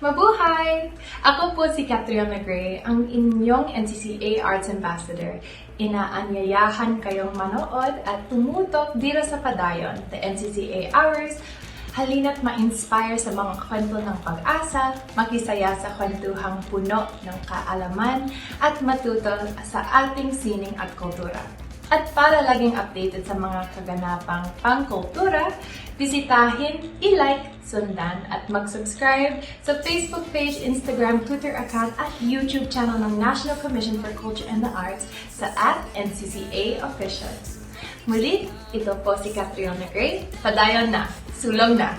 Mabuhay! Ako po si Padayon ang inyong NCCA Arts Ambassador. Inaanyayahan kayong manood at tumutok dito sa Padayon, the NCCA Hours. Halina't ma-inspire sa mga kwento ng pag-asa, makisaya sa kwentuhang puno ng kaalaman, at matuto sa ating sining at kultura. At para laging updated sa mga kaganapang pangkultura, bisitahin, i-like, sundan at mag-subscribe sa Facebook page, Instagram, Twitter account at YouTube channel ng National Commission for Culture and the Arts sa @NCCA Official. Muli, ito po si Padayon Padayon na, Sulong na!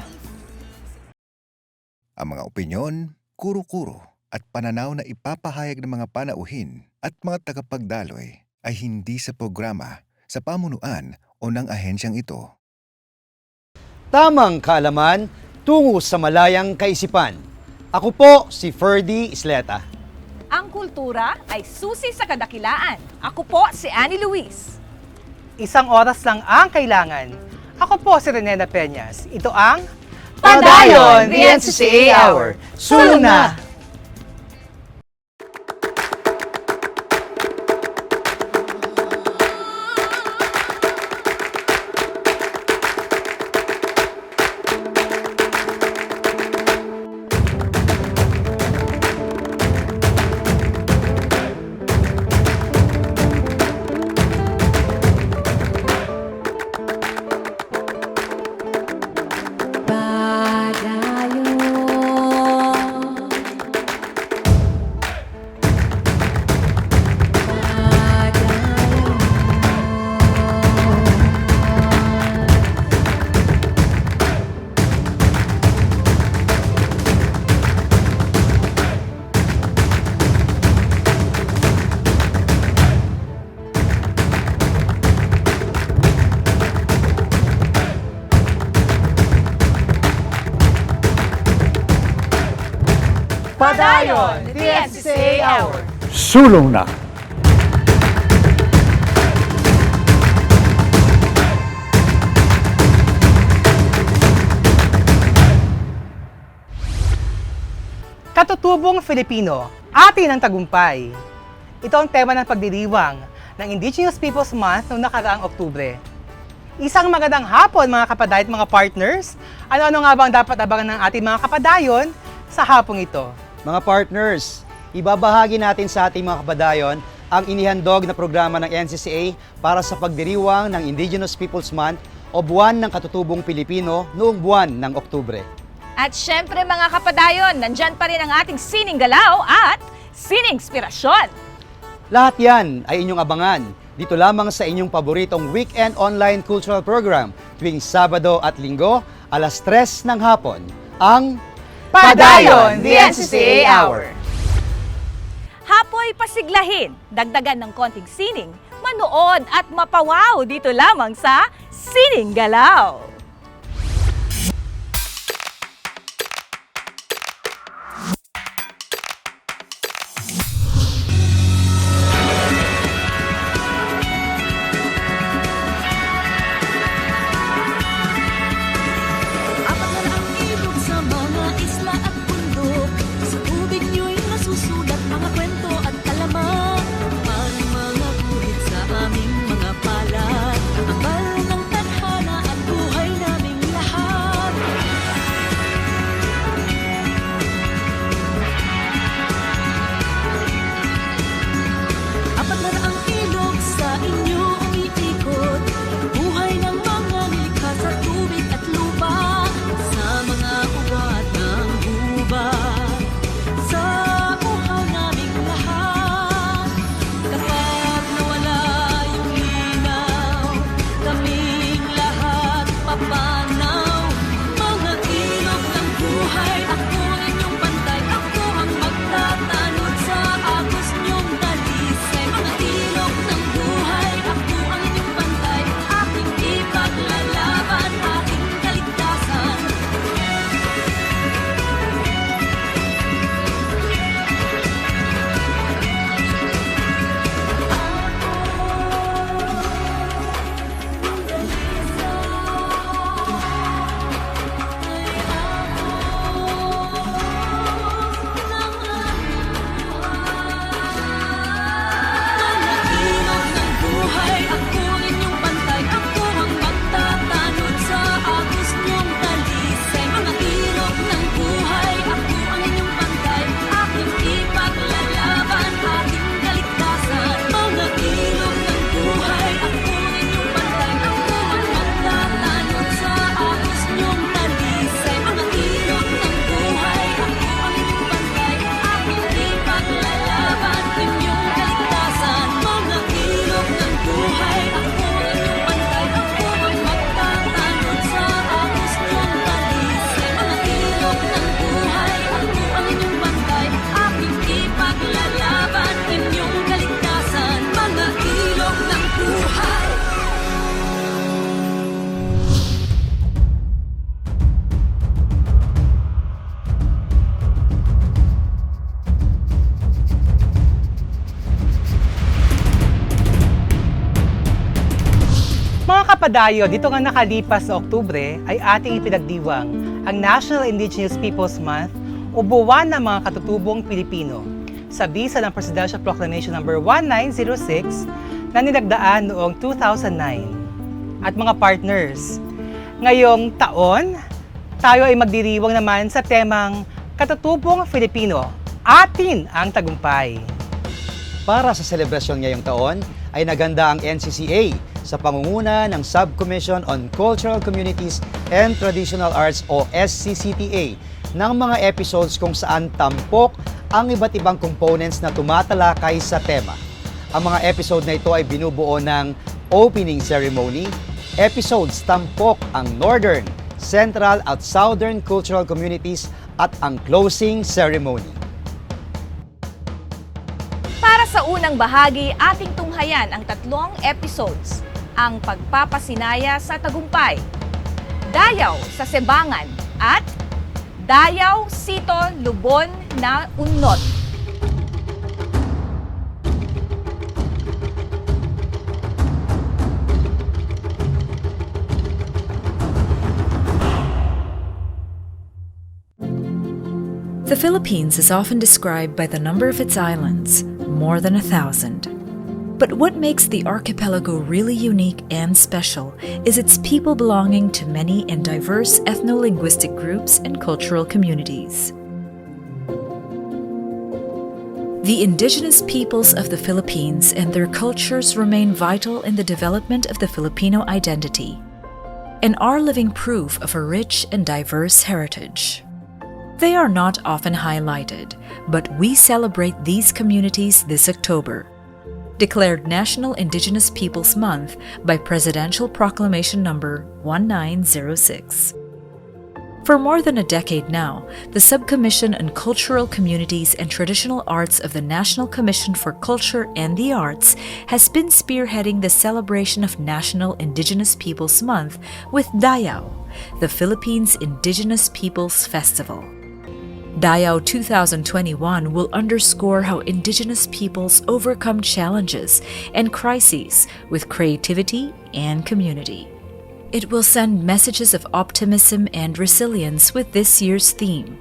Ang mga opinyon, kuro-kuro at pananaw na ipapahayag ng mga panauhin at mga tagapagdaloy ay hindi sa programa, sa pamunuan o ng ahensyang ito. Tamang kaalaman tungo sa malayang kaisipan. Ako po si Ferdy Isleta. Ang kultura ay susi sa kadakilaan. Ako po si Annie Luis. Isang oras lang ang kailangan. Ako po si Renena Peñas. Ito ang Padayon the NCCA Hour. Sulong na! Padayon the NCCA Hour. Sulong na! Katutubong Filipino, atin ang tagumpay. Ito ang tema ng pagdiriwang ng Indigenous Peoples Month noong nakaraang Oktubre. Isang magandang hapon mga kapadayon at mga partners. Ano-ano nga ba ang dapat abangan ng ating mga kapadayon sa hapong ito? Mga partners, ibabahagi natin sa ating mga kapadayon ang inihandog na programa ng NCCA para sa pagdiriwang ng Indigenous Peoples Month o Buwan ng Katutubong Pilipino noong buwan ng Oktubre. At syempre mga kapadayon, nandyan pa rin ang ating sining galaw at sining inspirasyon. Lahat yan ay inyong abangan dito lamang sa inyong paboritong weekend online cultural program tuwing Sabado at Linggo, alas 3 ng hapon. Ang Padayon the NCCA Hour. Hapoy pasiglahin, dagdagan ng konting sining, manood at mapawaw dito lamang sa Sining Galaw. Ang bal ng tadhana at buhay kapadayo, dito nga nakalipas sa Oktubre ay ating ipinagdiwang ang National Indigenous Peoples Month o Buwan ng mga Katutubong Pilipino sa bisa ng Presidential Proclamation No. 1906 na nilagdaan noong 2009. At mga partners, ngayong taon, tayo ay magdiriwang naman sa temang Katutubong Filipino, atin ang tagumpay. Para sa selebrasyon ngayong taon ay naganda ang NCCA sa pangunguna ng Subcommission on Cultural Communities and Traditional Arts o SCCTA ng mga episodes kung saan tampok ang iba't ibang components na tumatalakay sa tema. Ang mga episode na ito ay binubuo ng opening ceremony, episodes tampok ang Northern, Central at Southern Cultural Communities at ang closing ceremony. Para sa unang bahagi, ating tunghayan ang tatlong episodes. Ang pagpapasinaya sa tagumpay, Dayaw sa Sebangan at Dayaw Sito Lubon na Unot. The Philippines is often described by the number of its islands, more than 1,000. But what makes the archipelago really unique and special is its people belonging to many and diverse ethno-linguistic groups and cultural communities. The indigenous peoples of the Philippines and their cultures remain vital in the development of the Filipino identity and are living proof of a rich and diverse heritage. They are not often highlighted, but we celebrate these communities this October, declared National Indigenous Peoples Month by Presidential Proclamation No. 1906. For more than a decade now, the Subcommission on Cultural Communities and Traditional Arts of the National Commission for Culture and the Arts has been spearheading the celebration of National Indigenous Peoples Month with Dayaw, the Philippines Indigenous Peoples Festival. Dayaw 2021 will underscore how Indigenous peoples overcome challenges and crises with creativity and community. It will send messages of optimism and resilience with this year's theme,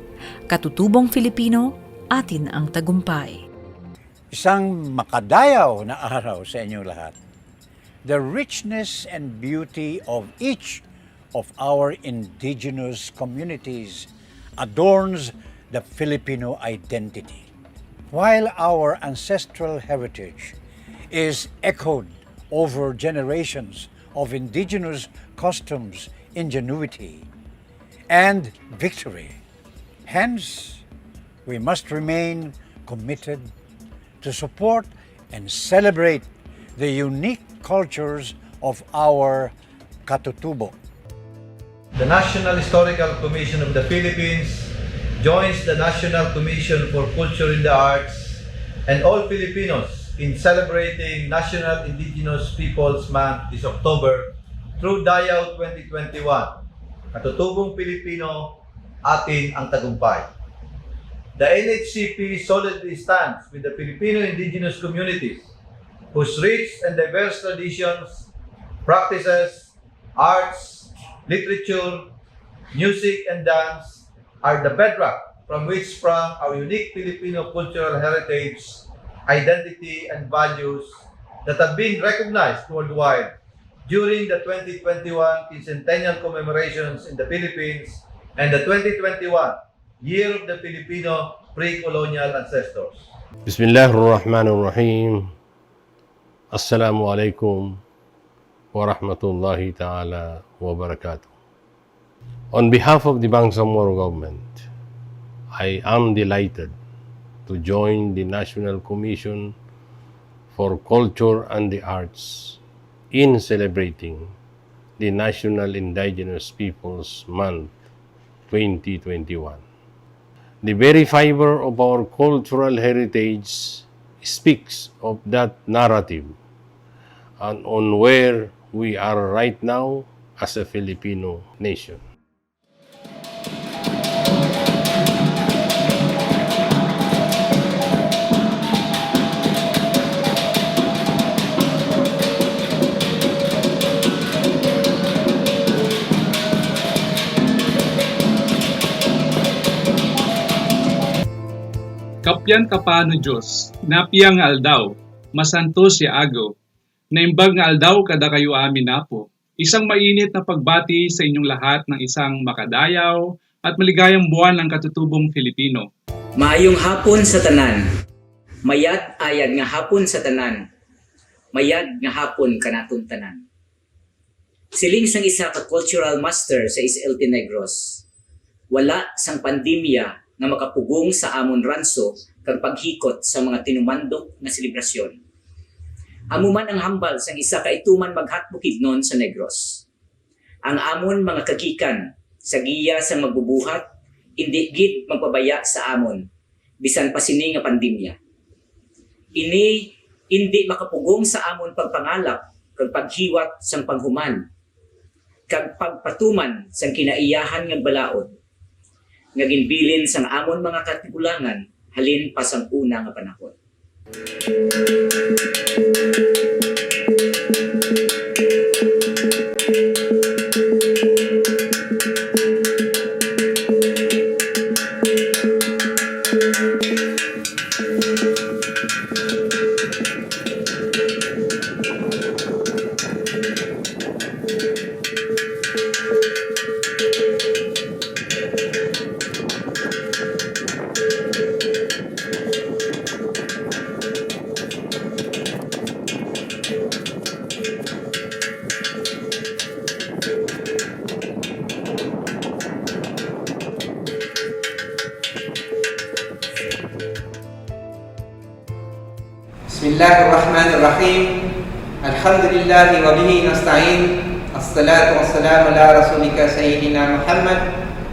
Katutubong Filipino, atin ang tagumpay. Isang makadayaw na araw sa inyong lahat. The richness and beauty of each of our indigenous communities adorns the Filipino identity, while our ancestral heritage is echoed over generations of indigenous customs, ingenuity, and victory. Hence, we must remain committed to support and celebrate the unique cultures of our Katutubo. The National Historical Commission of the Philippines joins the National Commission for Culture in the Arts and all Filipinos in celebrating National Indigenous Peoples Month this October through Dayaw 2021. Katutubong Pilipino, atin ang tagumpay. The NHCP solidly stands with the Filipino indigenous communities whose rich and diverse traditions, practices, arts, literature, music, and dance are the bedrock from which sprang our unique Filipino cultural heritage, identity, and values that have been recognized worldwide during the 2021 Quincentennial commemorations in the Philippines and the 2021 Year of the Filipino Pre-Colonial Ancestors. Bismillahirrahmanirrahim. Assalamu alaikum wa rahmatullahi ta'ala wa barakatuh. On behalf of the Bangsamoro government, I am delighted to join the National Commission for Culture and the Arts in celebrating the National Indigenous Peoples Month 2021. The very fiber of our cultural heritage speaks of that narrative and on where we are right now as a Filipino nation. Kapyan kapano Diyos, napiyang nga aldaw, masanto si agaw, naimbag nga aldaw kada kayo amin na po. Isang mainit na pagbati sa inyong lahat ng isang makadayaw at maligayang buwan ng katutubong Filipino. Maayong hapon sa tanan. Mayad ayad nga hapon sa tanan. Mayad nga hapon kanatong tanan. Siling sang isa ka cultural master sa SLT Negros. Wala sang pandemya nga makapugong sa amon ranso kag paghikot sa mga tinumandok nga selebrasyon. Amo man ang hambal sang isa ka ituman maghatbukid non sa Negros. Ang amon mga kagikan sa giya sang magbubuhat, hindi gid magpabaya sa amon bisan pa sini nga pandemya. Ini hindi makapugong sa amon pagpangalap kag paghiwat sang panghuman kag pagpatuman sang kinaiyahan nga balaod nga ginbilin sang amon mga katigulangan halin pa sang una nga panahon. Bismillahirrahmanirrahim. Alhamdulillahi wa bihi nasta'in. Assalatu wassalamu ala rasulika sayyidina Muhammad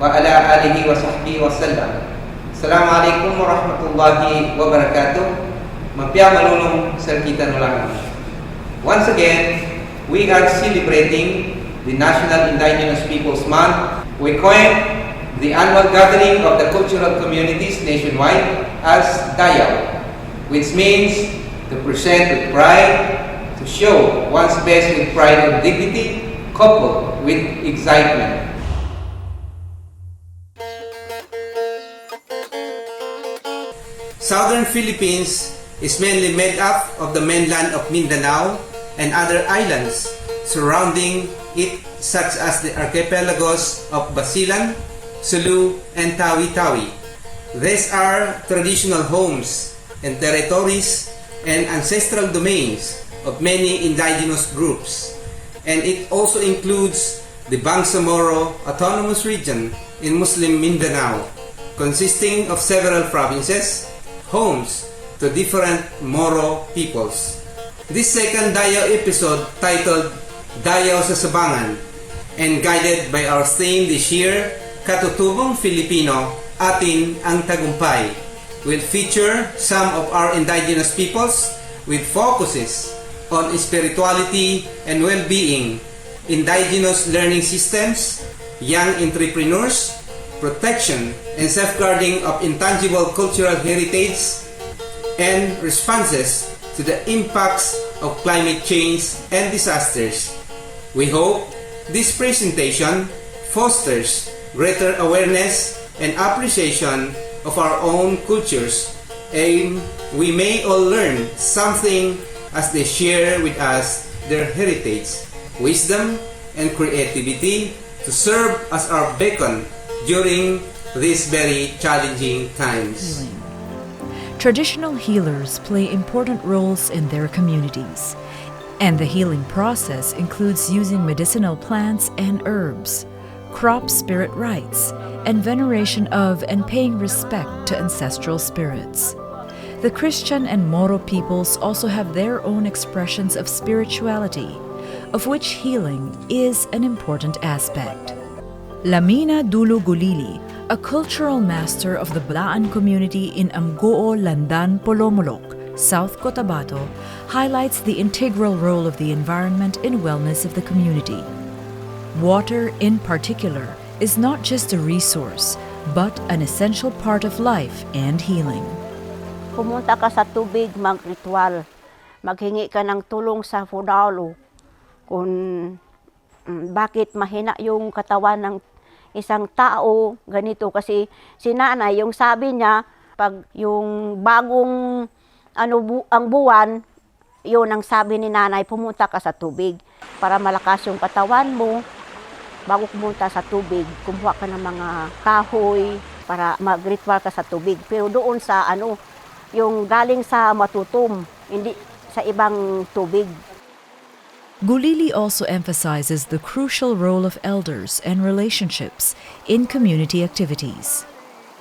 wa ala alihi wa sahbihi wa sallam. Assalamualaikum warahmatullahi wabarakatuh. Mapya malunong sa kita nulang. Once again, we are celebrating the National Indigenous Peoples Month. We coin the annual gathering of the cultural communities nationwide as Dayaw, which means to present with pride, to show one's best with pride and dignity, coupled with excitement. Southern Philippines is mainly made up of the mainland of Mindanao and other islands surrounding it, such as the archipelagos of Basilan, Sulu, and Tawi-Tawi. These are traditional homes and territories and ancestral domains of many indigenous groups, and it also includes the Bangsamoro Autonomous Region in Muslim Mindanao, consisting of several provinces, homes to different Moro peoples. This second Dayaw episode, titled Dayaw sa Sabangan, and guided by our theme this year, Katutubong Filipino, Ating ang Tagumpay, will feature some of our indigenous peoples with focuses on spirituality and well-being, indigenous learning systems, young entrepreneurs, protection and safeguarding of intangible cultural heritage, and responses to the impacts of climate change and disasters. We hope this presentation fosters greater awareness and appreciation of our own cultures, and we may all learn something as they share with us their heritage, wisdom, and creativity to serve as our beacon during these very challenging times. Traditional healers play important roles in their communities, and the healing process includes using medicinal plants and herbs, crop spirit rites, and veneration of and paying respect to ancestral spirits. The Christian and Moro peoples also have their own expressions of spirituality, of which healing is an important aspect. Lamina Dulo Gulili, a cultural master of the Balikan community in Amgoo, Landan, Polomolok, South Cotabato, highlights the integral role of the environment in wellness of the community. Water, in particular, is not just a resource, but an essential part of life and healing. Pumunta ka sa tubig, mag-ritual. Maghingi ka ng tulong sa Fudalo kung bakit mahina yung katawan ng isang tao, ganito. Kasi si nanay, yung sabi niya, Pag yung bagong ang buwan, yun ang sabi ni nanay, pumunta ka sa tubig para malakas yung katawan mo. Bago pumunta sa tubig, kumuha ka ng mga kahoy para mag-ritual ka sa tubig. Pero doon sa yung galing sa matutom, hindi sa ibang tubig. Gulili also emphasizes the crucial role of elders and relationships in community activities.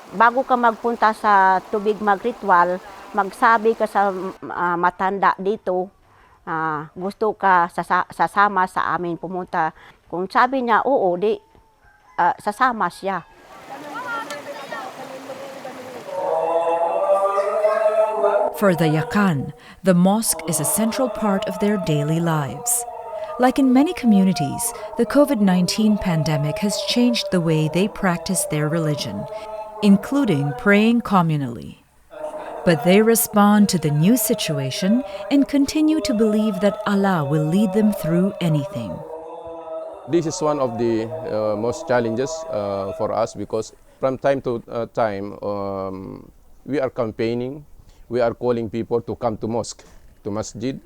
Bago ka magpunta sa tubig mag-ritual, magsabi ka sa matanda dito, gusto ka sasama sa amin pumunta. Kung sabi niya, oo, sasama siya. For the Yakan, the mosque is a central part of their daily lives. Like in many communities, the COVID-19 pandemic has changed the way they practice their religion, including praying communally. But they respond to the new situation and continue to believe that Allah will lead them through anything. This is one of the most challenges for us because from time to time we are campaigning. We are calling people to come to mosque, to masjid,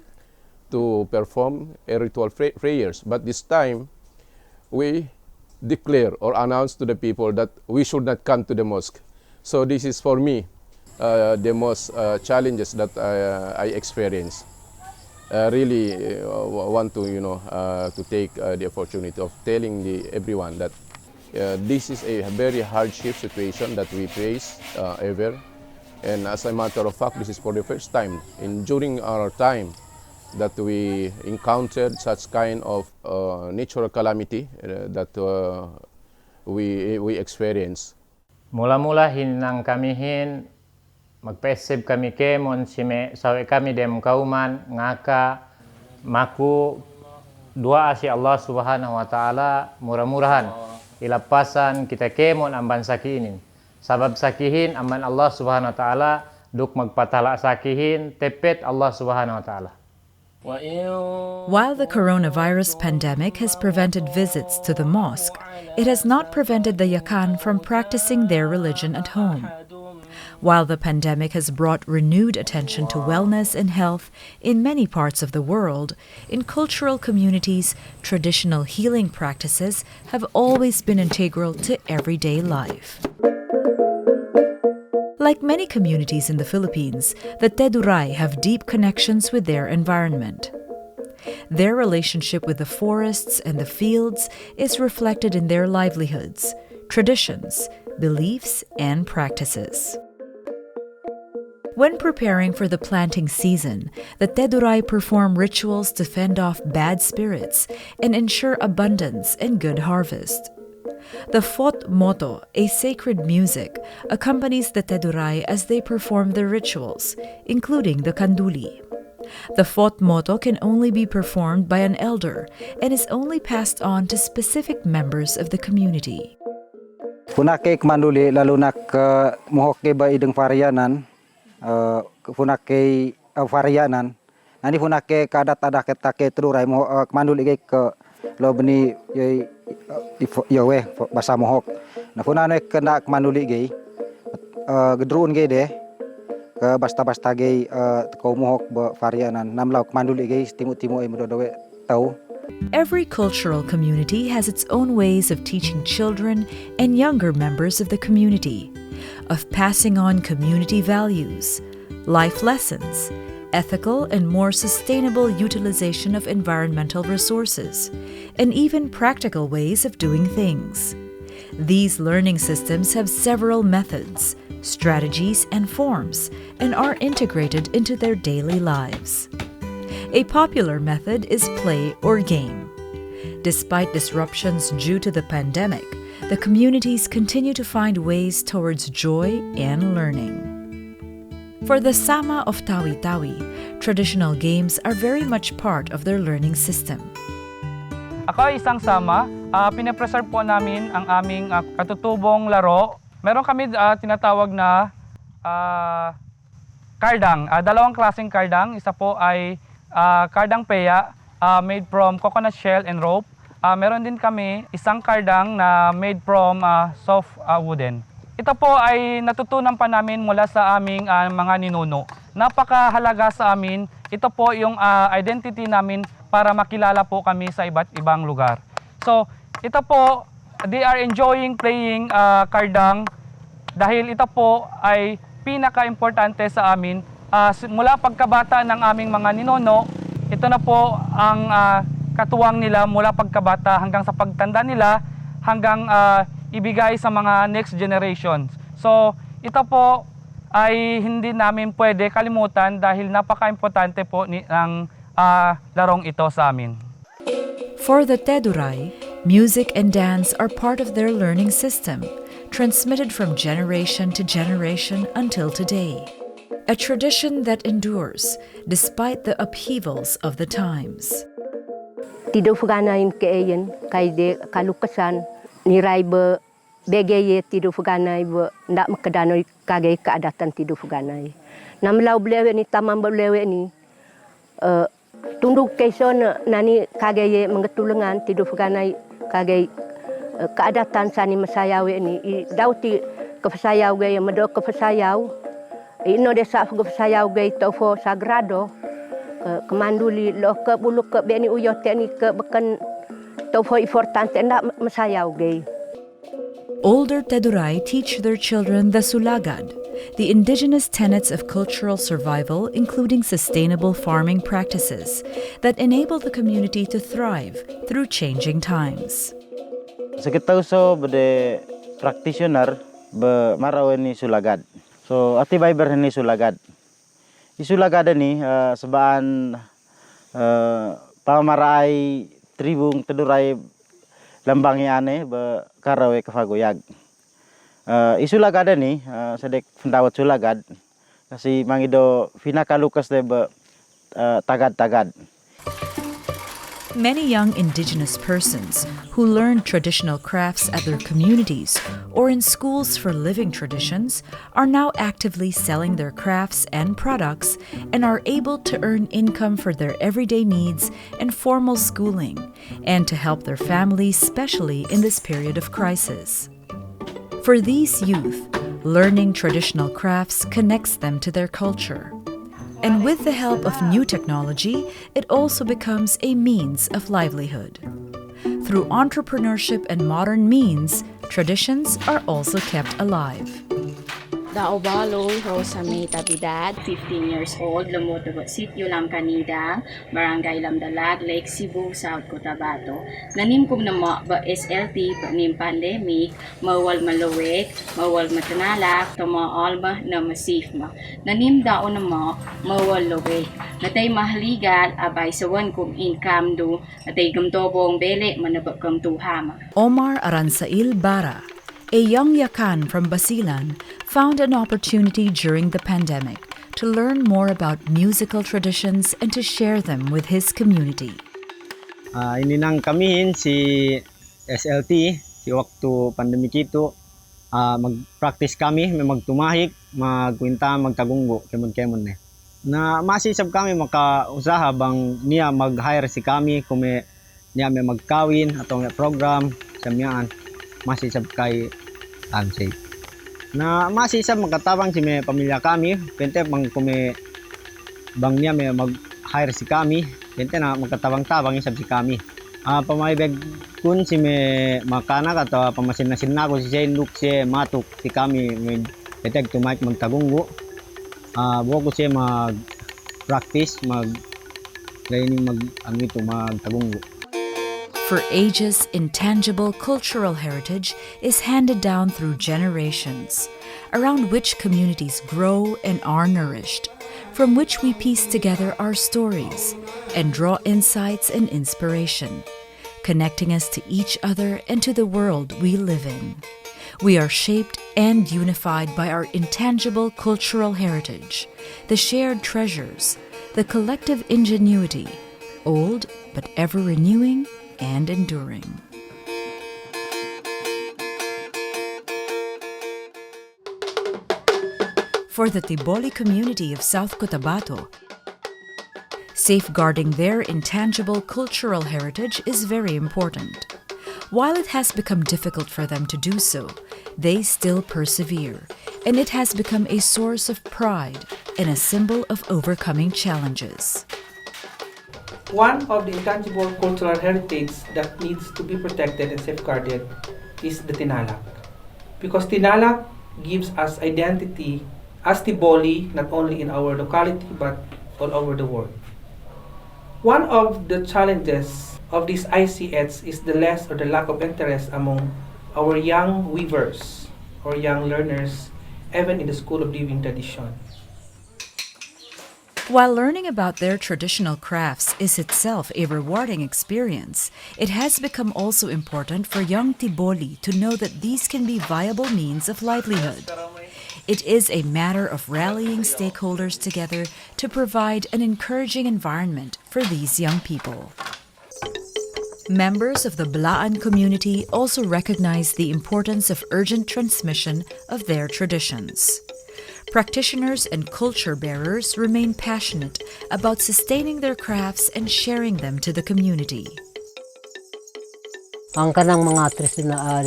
to perform ritual prayers. But this time, we declare or announce to the people that we should not come to the mosque. So this is for me the most challenges that I experience. Really want to to take the opportunity of telling everyone that this is a very hardship situation that we face ever. And as a matter of fact, this is for the first time during our time that we encountered such kind of natural calamity that we experience. Mula-mula hinang kamihin, magpesib kami kemon sime sawe kami dem kauman ngaka maku dua si Allah Subhanahu wa taala murah-murahan ilapasan kita kemon ang bansa kinin. Sabab sakihin aman Allah Subhanahu wa taala duk magpatala sakihin tepet Allah Subhanahu wa taala. While the coronavirus pandemic has prevented visits to the mosque, it has not prevented the Yakan from practicing their religion at home. While the pandemic has brought renewed attention to wellness and health in many parts of the world, in cultural communities, traditional healing practices have always been integral to everyday life. Like many communities in the Philippines, the Teduray have deep connections with their environment. Their relationship with the forests and the fields is reflected in their livelihoods, traditions, beliefs, and practices. When preparing for the planting season, the Teduray perform rituals to fend off bad spirits and ensure abundance and good harvest. The Fot Moto, a sacred music, accompanies the Teduray as they perform their rituals, including the Kanduli. The Fot Moto can only be performed by an elder and is only passed on to specific members of the community. Punake Kmanduli lalo nak mohok ke ba ideng varianan punake varianan nani punake kadat ada ketake Teduray mohok Kmanduli ke lo beni yawe bahasa mohok na punane kena Kmanduli ge gedrun ge deh ke basta-basta ge ko mohok ba varianan namlau Kmanduli ge timu-timu ay mododowe tau. Every cultural community has its own ways of teaching children and younger members of the community, of passing on community values, life lessons, ethical and more sustainable utilization of environmental resources, and even practical ways of doing things. These learning systems have several methods, strategies, and forms, and are integrated into their daily lives. A popular method is play or game. Despite disruptions due to the pandemic, the communities continue to find ways towards joy and learning. For the Sama of Tawi-Tawi, traditional games are very much part of their learning system. Ako ay isang Sama. Pinapreserve po namin ang aming katutubong laro. Meron kami tinatawag na kardang. Dalawang klaseng kardang. Isa po ay kardang peya made from coconut shell and rope. Meron din kami isang kardang na made from soft wooden. ito po ay natutunan pa namin mula sa aming mga ninuno. Napakahalaga sa amin, ito po yung identity namin para makilala po kami sa iba't ibang lugar. So, ito po, they are enjoying playing kardang dahil ito po ay pinaka-importante sa amin. Mula pagkabata ng aming mga ninuno, ito na po ang katuwang nila mula pagkabata hanggang sa pagtanda nila, hanggang ibigay sa mga next generations. So, ito po ay hindi namin pwede kalimutan dahil napaka-importante po ng larong ito sa amin. For the Teduray, music and dance are part of their learning system, transmitted from generation to generation until today. A tradition that endures despite the upheavals of the times. Tido fuganain keeyen kaide kalukasan niray be begeye tido fuganay be ndak makadanoy kagay kaadatan tido fuganay. Namlaw blewe ni tamam blewe ni tunduk keson nani kagaye mengetulungan tido fuganay kagay keadatan sani masayaw ni dauti kefasayaw gay medo kefasayaw ino desa kefasayaw gay tofo sagrado kemanduli lo ke bulu ke beni uyot ni ke beken tofo importante ndak masayaw gay. Older Teduray teach their children the sulagad, the indigenous tenets of cultural survival, including sustainable farming practices that enable the community to thrive through changing times. Sekitaw so bade practitioner be marawen ni sulagad. So ati viber ni sulagad. Isulagad ni sebaan pamaraay tribung Teduray lambangi ane be karawe kafagoyag. Isulagad ni sedek pendawat sulagad kasi mangido pinakalukas de be tagad-tagad. Many young indigenous persons who learn traditional crafts at their communities or in schools for living traditions are now actively selling their crafts and products and are able to earn income for their everyday needs and formal schooling and to help their families, especially in this period of crisis. For these youth, learning traditional crafts connects them to their culture. And with the help of new technology, it also becomes a means of livelihood. Through entrepreneurship and modern means, traditions are also kept alive. Dayaw Rosa May Tabidad, 15 years old, Lumotogo Sitio Lam Canidang, Barangay Lamdalag, Lake Cebu, South Cotabato. Nanim kum na mo ba SLT pa nim pandemic, mawal malawik, mawal matanalak, tumaol ba na masif ma. Nanim dao na mo, mawal lawik. Natay mahaligal, abay sawan kum income do, natay gamtobong bele, manabak kam tuhama. Omar Aransail Bara, a young Yakan from Basilan, found an opportunity during the pandemic to learn more about musical traditions and to share them with his community. Ininang kamihin si SLT, si waktu pandemik itu, mag-practice kami, may magtumahik, magkwinta, magtagunggo, kemon-kemon ne. Na masisab kami makausaha bang niya mag-hire si kami kung niya may magkawin atau may program sa miyaan, masisab kay Ansay. Na masisab magkatabang si may pamilya kami, pente bang kume bang niya may mag-hire si kami, pente na magkatabang-tabang isab si kami. Pamaybeg kun si may makanak atau pamasin-nasin na ko si Jainluk si matuk si kami may peteg tumayk magtagunggo. Buo ko siya mag-practice, magtagunggo. For ages, intangible cultural heritage is handed down through generations, around which communities grow and are nourished, from which we piece together our stories and draw insights and inspiration, connecting us to each other and to the world we live in. We are shaped and unified by our intangible cultural heritage, the shared treasures, the collective ingenuity, old but ever renewing and enduring. For the Tiboli community of South Cotabato, safeguarding their intangible cultural heritage is very important. While it has become difficult for them to do so, they still persevere, and it has become a source of pride and a symbol of overcoming challenges. One of the intangible cultural heritage that needs to be protected and safeguarded is the tinalak. Because tinalak gives us identity as Tiboli not only in our locality but all over the world. One of the challenges of these ICEs is the less or the lack of interest among our young weavers or young learners, even in the School of Weaving tradition. While learning about their traditional crafts is itself a rewarding experience, it has become also important for young Tiboli to know that these can be viable means of livelihood. It is a matter of rallying stakeholders together to provide an encouraging environment for these young people. Members of the Balikan community also recognize the importance of urgent transmission of their traditions. Practitioners and culture bearers remain passionate about sustaining their crafts and sharing them to the community. Ang kanang mga tradisyonal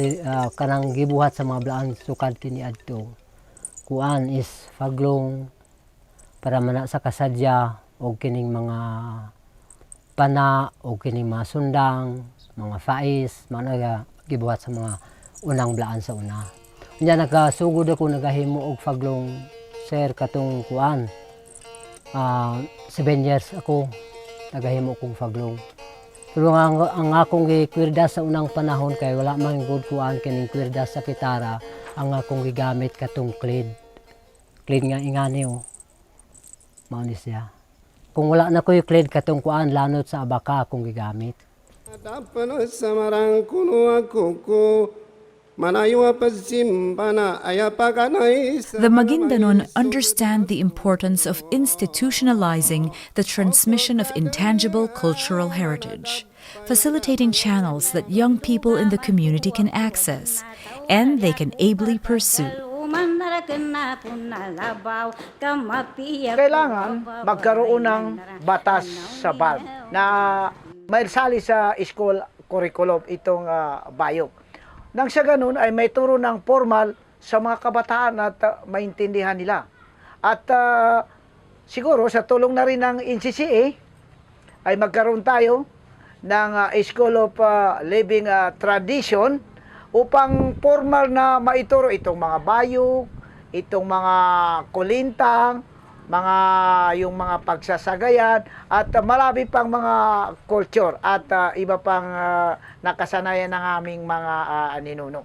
kanang gibuhat sa mga Balikan sukad kini adto kuan is faglong para mana sa kasadya og kining mga pana o kining mga sundang, mga fais, mga gibuhat sa mga unang Balikan sa una. Unya nagasugod ako nagahimo og faglong sir katong kuan. 7 years ako nagahimo kong faglong. Pero ang akong gikwirda sa unang panahon kay wala man good kuan kining kwirda sa kitara, ang akong gigamit katong clad. Clad nga ingani o. Mao ni siya. Kung wala na ko yung clad katong kuan lanot sa abaka akong gigamit. The Maguindanon understand the importance of institutionalizing the transmission of intangible cultural heritage, facilitating channels that young people in the community can access and they can ably pursue. Kailangan magkaroon ng batas sa BALM na may sali sa school curriculum itong bayok. Nang sa ganun ay may turo ng formal sa mga kabataan at maintindihan nila. At siguro sa tulong na rin ng NCCA ay magkaroon tayo ng School of Living Tradition upang formal na maituro itong mga bayok, itong mga kulintang, yung mga pagsasagayan at marami pang mga culture at iba pang nakasanayan ng aming mga ninuno.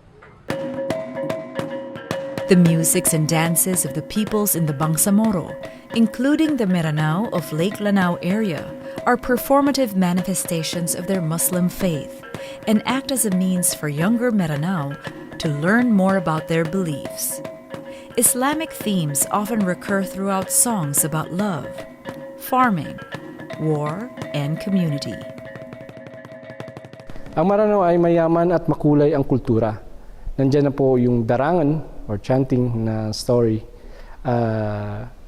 The musics and dances of the peoples in the Bangsamoro, including the Meranao of Lake Lanao area, are performative manifestations of their Muslim faith and act as a means for younger Meranao to learn more about their beliefs. Islamic themes often recur throughout songs about love, farming, war, and community. Ang Maranao ay mayaman at makulay ang kultura. Nandiyan na po yung darangan or chanting na story,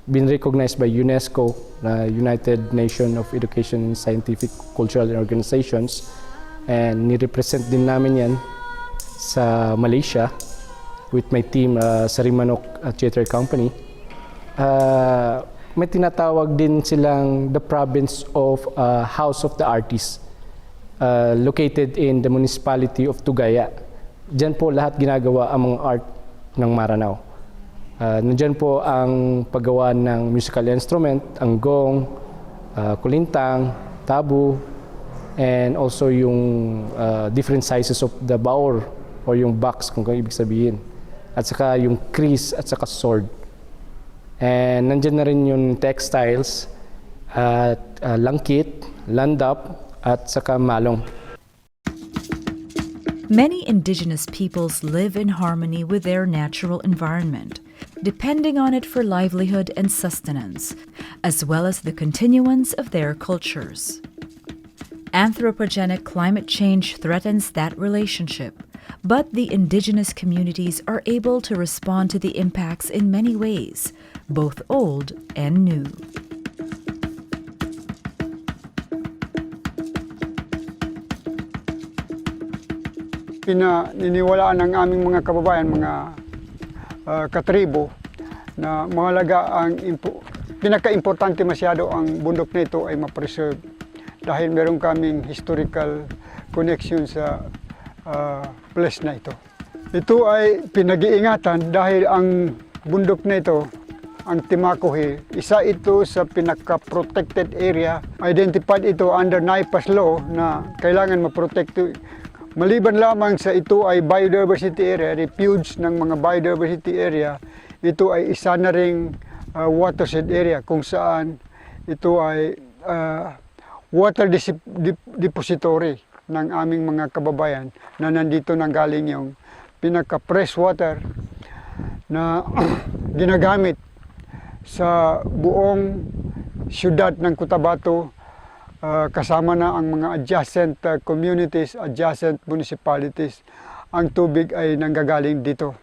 been recognized by UNESCO, United Nations of Education, Scientific, Cultural Organizations, and ni-represent din namin yan sa Malaysia with my team sa Rimanok Theatre Company. May tinatawag din silang the province of House of the Artists, located in the municipality of Tugaya. Diyan po lahat ginagawa ang mga art ng Maranao. Nandiyan po ang paggawa ng musical instrument, ang gong, kulintang, tabu, and also yung different sizes of the baor or yung box kung ibig sabihin. At saka yung kris at saka sword. And nandiyan na rin yung textiles at langkit, landap at saka malong. Many indigenous peoples live in harmony with their natural environment, depending on it for livelihood and sustenance, as well as the continuance of their cultures. Anthropogenic climate change threatens that relationship, but the indigenous communities are able to respond to the impacts in many ways, both old and new. pinaniniwalaan ng aming mga kababayan, mga katribo, na mahalaga pinaka-importante masyado ang bundok na ito ay ma-preserve dahil meron kaming historical connection sa place na ito. Ito ay pinag-iingatan dahil ang bundok na ito, ang Timacohi, isa ito sa pinaka-protected area. Identified ito under NAIPAS law na kailangan ma-protect. Maliban lamang sa ito ay biodiversity area, refuge ng mga biodiversity area, ito ay isa na ring watershed area kung saan ito ay water depository ng aming mga kababayan na nandito nang galing yung pinaka-fresh water na ginagamit sa buong siyudad ng Cotabato, kasama na ang mga adjacent communities, adjacent municipalities. Ang tubig ay nanggagaling dito.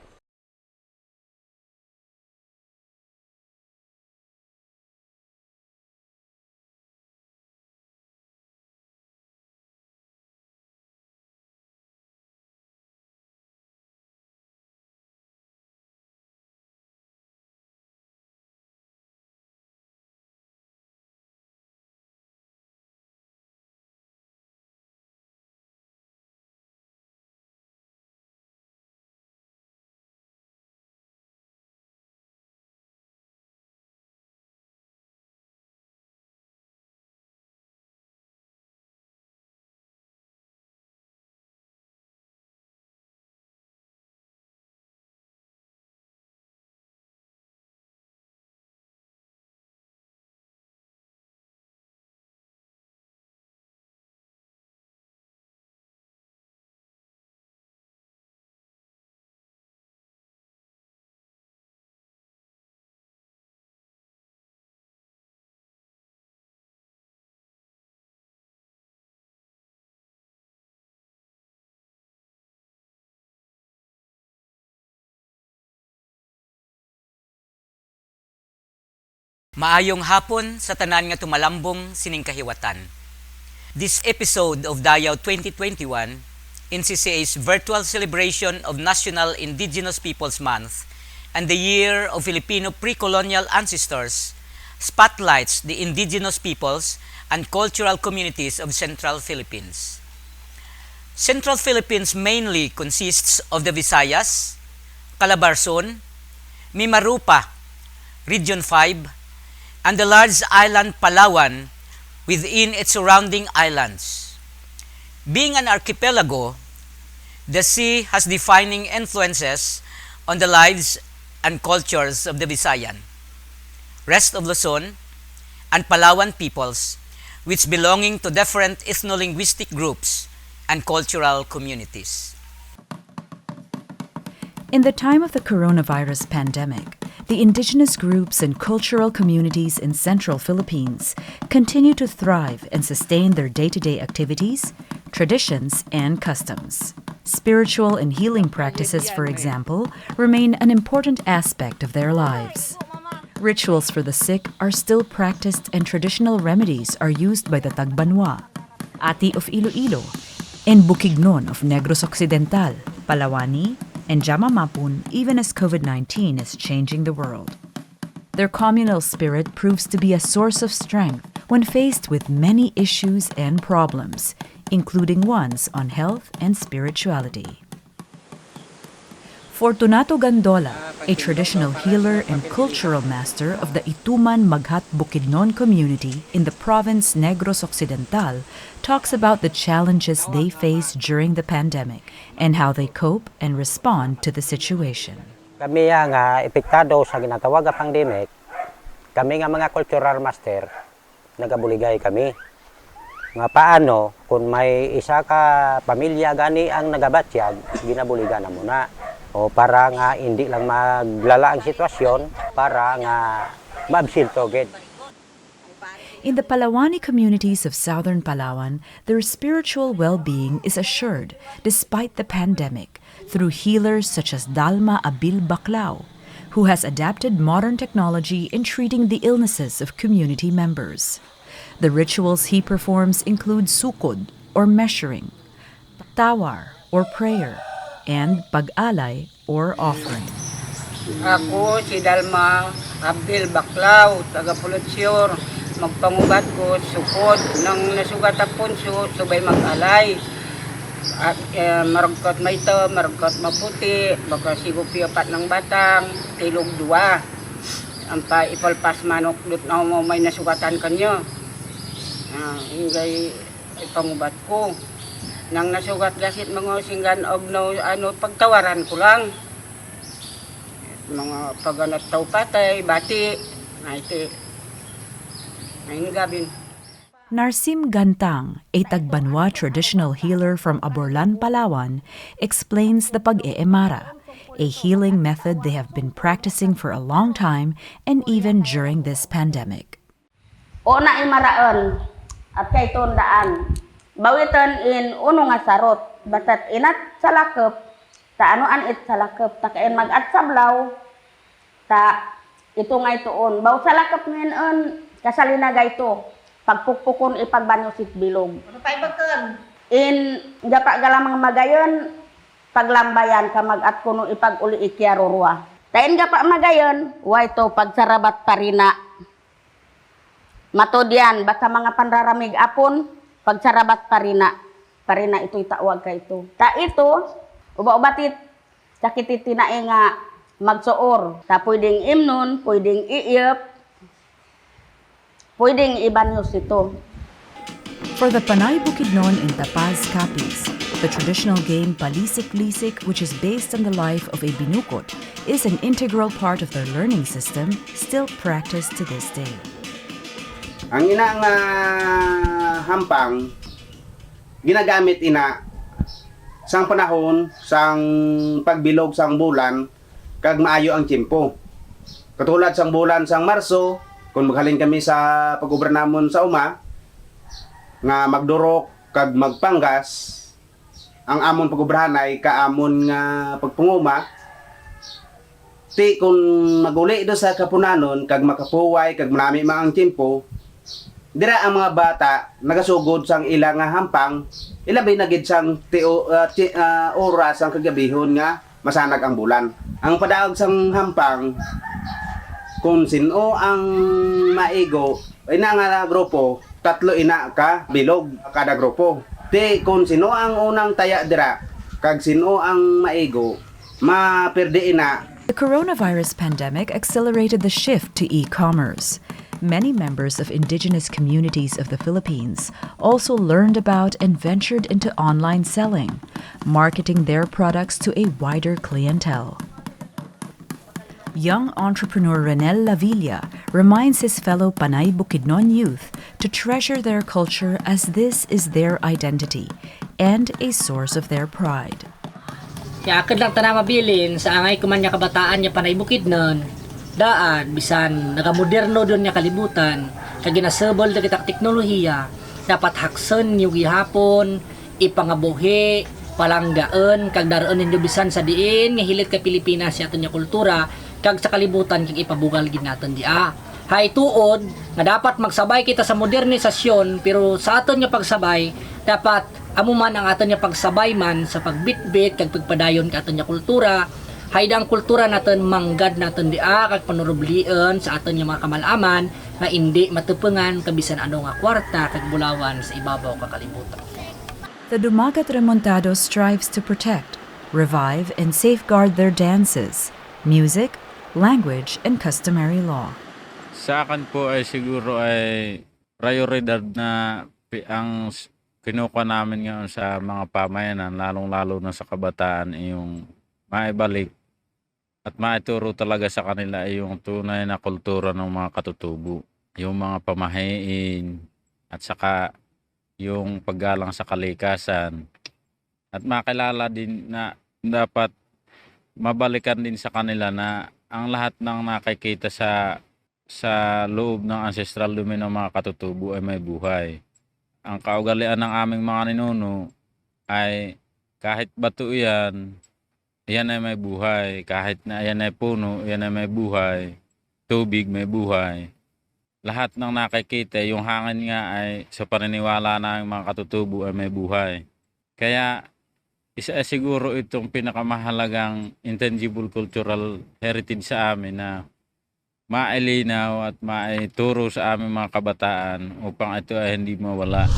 Maayong hapon sa tanan nga tumalambong sining kahiwatan. This episode of Dayaw 2021, NCCA's virtual celebration of National Indigenous Peoples Month and the Year of Filipino Pre-Colonial Ancestors, spotlights the indigenous peoples and cultural communities of Central Philippines. Central Philippines mainly consists of the Visayas, Calabarzon, Mimarupa, Region 5, and the large island Palawan within its surrounding islands. Being an archipelago, the sea has defining influences on the lives and cultures of the Visayan, rest of Luzon, and Palawan peoples, which belonging to different ethno-linguistic groups and cultural communities. In the time of the coronavirus pandemic, the indigenous groups and cultural communities in Central Philippines continue to thrive and sustain their day-to-day activities, traditions, and customs. Spiritual and healing practices, for example, remain an important aspect of their lives. Rituals for the sick are still practiced and traditional remedies are used by the Tagbanwa, Ati of Iloilo, and Bukidnon of Negros Occidental, Palawani, and Jamamapun, even as COVID-19 is changing the world. Their communal spirit proves to be a source of strength when faced with many issues and problems, including ones on health and spirituality. Fortunato Gandola, a traditional healer and cultural master of the Ituman Maghat Bukidnon community in the province Negros Occidental, talks about the challenges they face during the pandemic and how they cope and respond to the situation. Kami nga epektado sa ginatawag nga pandemic, kami nga mga cultural master, nagabuligay kami. Nga paano, kung may isa ka pamilya gani ang nagabatyag, ginabuligan na muna. O para nga hindi lang maglala ang sitwasyon, para nga maabsilto gid. In the Palawani communities of southern Palawan, their spiritual well-being is assured despite the pandemic through healers such as Dalma Abil Baclao, who has adapted modern technology in treating the illnesses of community members. The rituals he performs include sukod, or measuring, tawar, or prayer, and pag-alay or offering. Ako si Dalma Abdel Baklaw, taga Pulutsyor. Magpangubat ko sukod ng nasugat ang punso, subay mag-alay. At maragkat may ito, maragkat maputi, baka sigupiapat ng batang, tilog dua. Ang pa ipalpas manok, dut na mo may nasugatan kanyo. Hingay ipangubat ko. Nang nasugat gasit mga singgan og no, pagtawaran ko lang. Mga paganat tao patay, bati, ayun gabin. Narsim Gantang, a Tagbanwa traditional healer from Aborlan, Palawan, explains the pag-eemara, a healing method they have been practicing for a long time and even during this pandemic. Una imaraan at kay tundaan. Bawitan in uno nga sarot, batat inat salakep, ta anoan it salakep, ta kain mag-at sablaw, ta ito nga itoon. Baw salakep ngayon, kasalinaga ito. Pagpukpukon ipagbanyosit bilog. Ano pa ibagkan? In gapa galamang magayon, paglambayan ka mag-at kuno ipag-uli ikyarurwa. Tain gapa magayon, wa ito pagsarabat parina. Matodyan, basta mga panraramig apon, pagsarabat parina. Parina ito itawag ka ito. Ta ito, uba-ubatit, sakit tinae nga magsuor. Ta pwedeng imnon, pwedeng iiyep, pwedeng ibanyos ito. For the Panay Bukidnon in Tapaz, Capiz, the traditional game Palisik-Lisik, which is based on the life of a binukot, is an integral part of their learning system, still practiced to this day. Ang ina nga hampang, ginagamit ina sang panahon, sang pagbilog sang bulan, kag maayo ang tiyempo. Katulad sang bulan sang Marso, kung maghalin kami sa pag-ubra namon sa uma, nga magdurok kag magpanggas, ang amon pag-ubrahan ay kaamon nga pagpunguma, ti kung maguli do sa kapunanon, kag makapuway, kag manami ang tiyempo, dira ang mga bata nagasugod sang ilang nga hampang, ilabay na gid sang oras ang kagabihon nga masanag ang bulan. Ang padaog sang hampang, kung sino ang maigo, ina nga grupo, 3 ina ka bilog kada grupo. Ti kung sino ang unang taya dira, kag sino ang maigo, maperde ina. The coronavirus pandemic accelerated the shift to e-commerce. Many members of indigenous communities of the Philippines also learned about and ventured into online selling, marketing their products to a wider clientele. Young entrepreneur Renel Lavilla reminds his fellow Panay Bukidnon youth to treasure their culture as this is their identity and a source of their pride. Kaya akad lang tanang mabilin sa angay kumanya kabataan niya Panay Bukidnon, daan, bisan, nagamoderno doon niya kalibutan, kag ginasabol na kitak teknolohiya, dapat haksen yung gihapon, ipangabuhi, palanggaan, kag daroon ninyo bisan sa diin, nga hilit ka Pilipinas sa aton niya kultura, kag sa kalibutan, kag ipabugal gid naton dia. Hay tuod, nga dapat magsabay kita sa modernisasyon, pero sa aton niya pagsabay, dapat amuman ang aton niya pagsabay man sa pagbitbit, kag pagpadayon ka aton niya kultura, hayda ang kultura natin manggad natin dia kag panurublian sa aton nga mga kamalaman na hindi matupengan kabisan ano nga kwarta kag bulawan sa ibabaw kakalibutan. The Dumagat Remontado strives to protect, revive, and safeguard their dances, music, language, and customary law. Sa akin po ay siguro ay prioridad na ang kinukuha namin ngayon sa mga pamayanan, lalong-lalo na sa kabataan, yung maibalik at maituro talaga sa kanila ay yung tunay na kultura ng mga katutubo. Yung mga pamahiin at saka yung paggalang sa kalikasan. At makilala din na dapat mabalikan din sa kanila na ang lahat ng nakikita sa loob ng ancestral domain ng mga katutubo ay may buhay. Ang kaugalian ng aming mga ninuno ay kahit bato yan ay may buhay. Kahit na yan ay puno, yan ay may buhay. Tubig, may buhay. Lahat ng nakikita, yung hangin nga ay sa paniniwala ng mga katutubo ay may buhay. Kaya isa siguro itong pinakamahalagang intangible cultural heritage sa amin na mailinaw at maituro sa aming mga kabataan upang ito ay hindi mawala.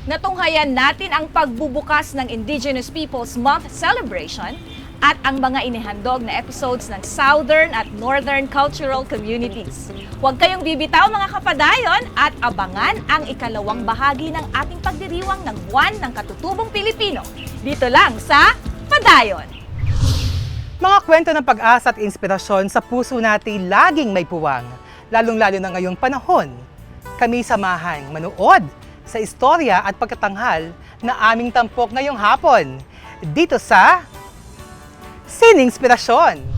Natunghayan natin ang pagbubukas ng Indigenous Peoples Month celebration at ang mga inihandog na episodes ng Southern at Northern Cultural Communities. Huwag kayong bibitaw mga kapadayon at abangan ang ikalawang bahagi ng ating pagdiriwang ng Buwan ng Katutubong Pilipino. Dito lang sa Padayon. Mga kwento ng pag-asa at inspirasyon sa puso natin laging may puwang, lalong-lalo na ngayong panahon. Kami samahang manood sa istorya at pagkatanghal na aming tampok ngayong hapon. Dito sa Sining Inspirasyon.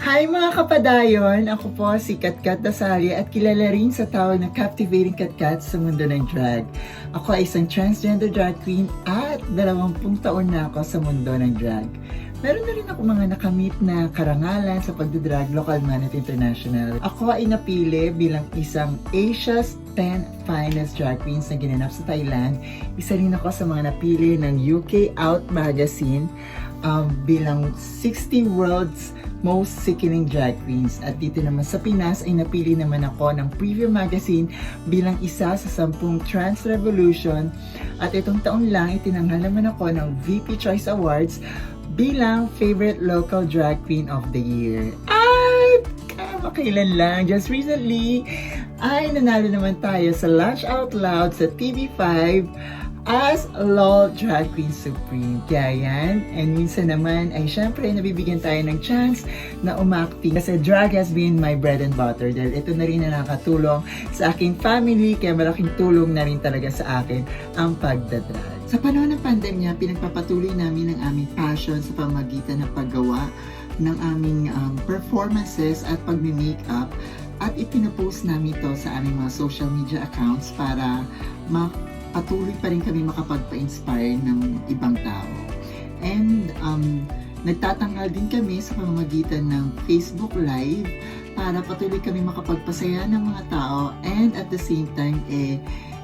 Hi mga kapadayon! Ako po si Katkat Dasari at kilala rin sa tawag na Captivating Katkat sa mundo ng drag. Ako ay isang transgender drag queen at 20 taon na ako sa mundo ng drag. Meron na rin ako mga nakamit na karangalan sa pagdadrag local man at international. Ako ay napili bilang isang Asia's 10 Finest Drag Queens na ginanap sa Thailand. Isa rin ako sa mga napili ng UK Out Magazine bilang 60 World's Most Sickening Drag Queens. At dito naman sa Pinas ay napili naman ako ng Preview Magazine bilang isa sa 10 Trans Revolution. At itong taon lang itinanghal naman ako ng VP Choice Awards bilang Favorite Local Drag Queen of the Year. Ay! Kamakailan lang, just recently, ay nanalo naman tayo sa Launch Out Loud sa TV5 as LOL Drag Queen Supreme. Kaya yan, and minsan naman ay syempre nabibigyan tayo ng chance na umakting. Kasi drag has been my bread and butter dahil ito na rin na nakatulong sa aking family, kaya malaking tulong na rin talaga sa akin ang pagdadrag. Sa panahon ng pandemya, pinagpapatuloy namin ang aming passion sa pamamagitan ng paggawa ng aming performances at pagmi-makeup at ipinapost namin ito sa aming mga social media accounts para patuloy pa rin kami makapagpa-inspire ng ibang tao. And nagtatanghal din kami sa pamamagitan ng Facebook Live para patuloy kami makapagpasaya ng mga tao, and at the same time,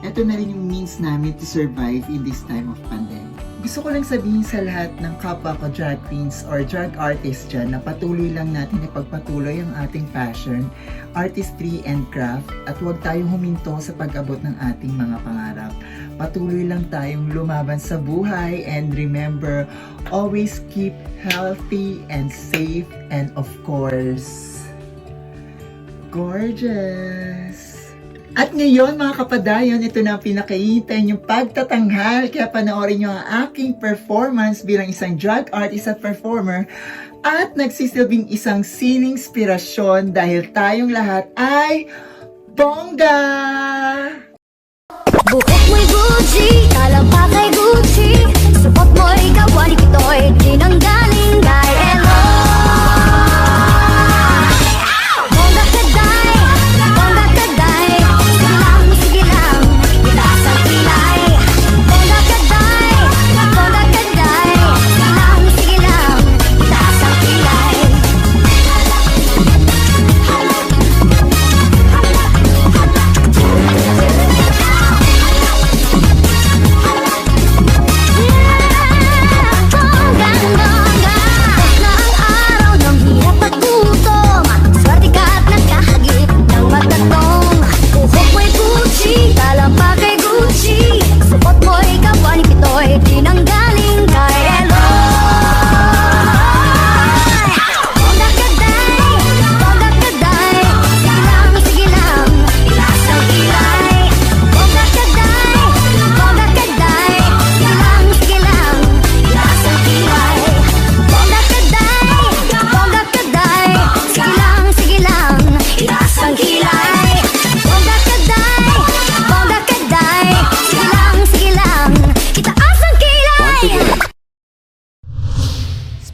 ito na rin yung means namin to survive in this time of pandemic. Gusto ko lang sabihin sa lahat ng kapwa ko drag queens or drag artists dyan na patuloy lang natin ipagpatuloy ang ating passion, artistry and craft, at huwag tayong huminto sa pag-abot ng ating mga pangarap. Patuloy lang tayong lumaban sa buhay, and remember, always keep healthy and safe, and of course, gorgeous! At ngayon mga kapadayon, ito na ang pinakahihintay niyong pagtatanghal. Kaya panoorin niyo ang aking performance bilang isang drag artist at performer at nagsisilbing isang sining inspirasyon dahil tayong lahat ay bongga! Buhok mo'y Gucci, talapa kay Gucci, supot mo'y kawani kito'y di nang galing kay Elo.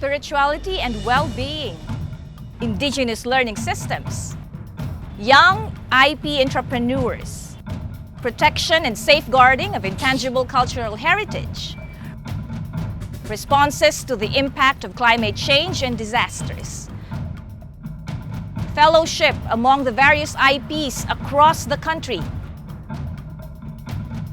Spirituality and well-being, Indigenous learning systems, young IP entrepreneurs, protection and safeguarding of intangible cultural heritage, responses to the impact of climate change and disasters, fellowship among the various IPs across the country.